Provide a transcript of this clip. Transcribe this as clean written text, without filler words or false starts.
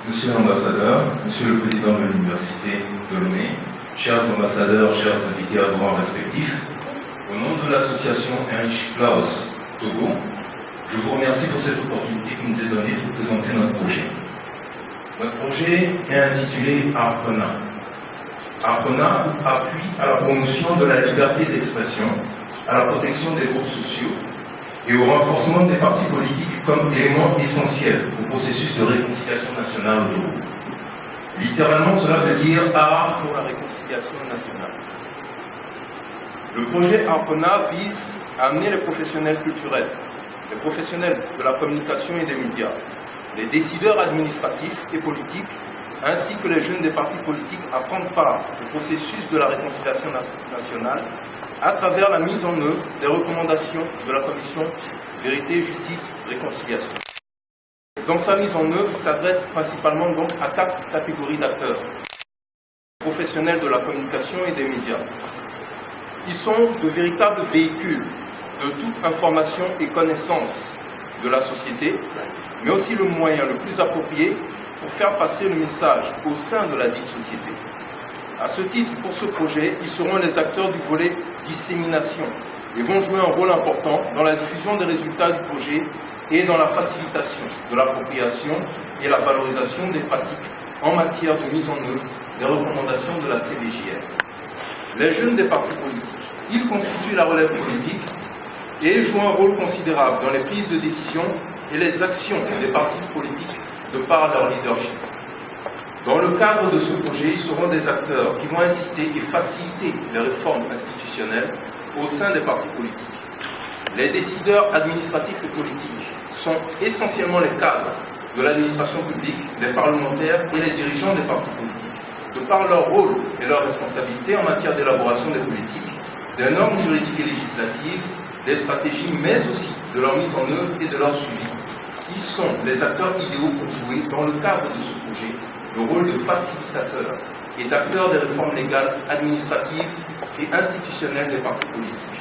Monsieur l'ambassadeur, monsieur le président de l'Université de Lomé, chers ambassadeurs, chers invités à droit respectifs, au nom de l'association Heinrich Claus Togo, je vous remercie pour cette opportunité qui nous est donnée de présenter notre projet. Notre projet est intitulé ARPENA. ARPENA appuie à la promotion de la liberté d'expression, à la protection des groupes sociaux et au renforcement des partis politiques comme élément essentiel au processus de réconciliation nationale au Togo. Littéralement, cela veut dire art pour la réconciliation nationale. Le projet ARPENA vise à amener les professionnels culturels, les professionnels de la communication et des médias, les décideurs administratifs et politiques, ainsi que les jeunes des partis politiques à prendre part au processus de la réconciliation nationale à travers la mise en œuvre des recommandations de la Commission Vérité, Justice, Réconciliation. Dans sa mise en œuvre, il s'adresse principalement donc à 4 catégories d'acteurs. Professionnels de la communication et des médias. Ils sont de véritables véhicules de toute information et connaissance de la société, mais aussi le moyen le plus approprié pour faire passer le message au sein de la dite société. À ce titre, pour ce projet, ils seront les acteurs du volet dissémination et vont jouer un rôle important dans la diffusion des résultats du projet et dans la facilitation de l'appropriation et la valorisation des pratiques en matière de mise en œuvre des recommandations de la CVJR. Les jeunes des partis politiques, ils constituent la relève politique et jouent un rôle considérable dans les prises de décision et les actions des partis politiques de par leur leadership. Dans le cadre de ce projet, ils seront des acteurs qui vont inciter et faciliter les réformes institutionnelles au sein des partis politiques. Les décideurs administratifs et politiques sont essentiellement les cadres de l'administration publique, les parlementaires et les dirigeants des partis politiques, de par leur rôle et leurs responsabilités en matière d'élaboration des politiques, des normes juridiques et législatives, des stratégies, mais aussi de leur mise en œuvre et de leur suivi. Ils sont les acteurs idéaux pour jouer, dans le cadre de ce projet, le rôle de facilitateur et d'acteur des réformes légales, administratives et institutionnelles des partis politiques.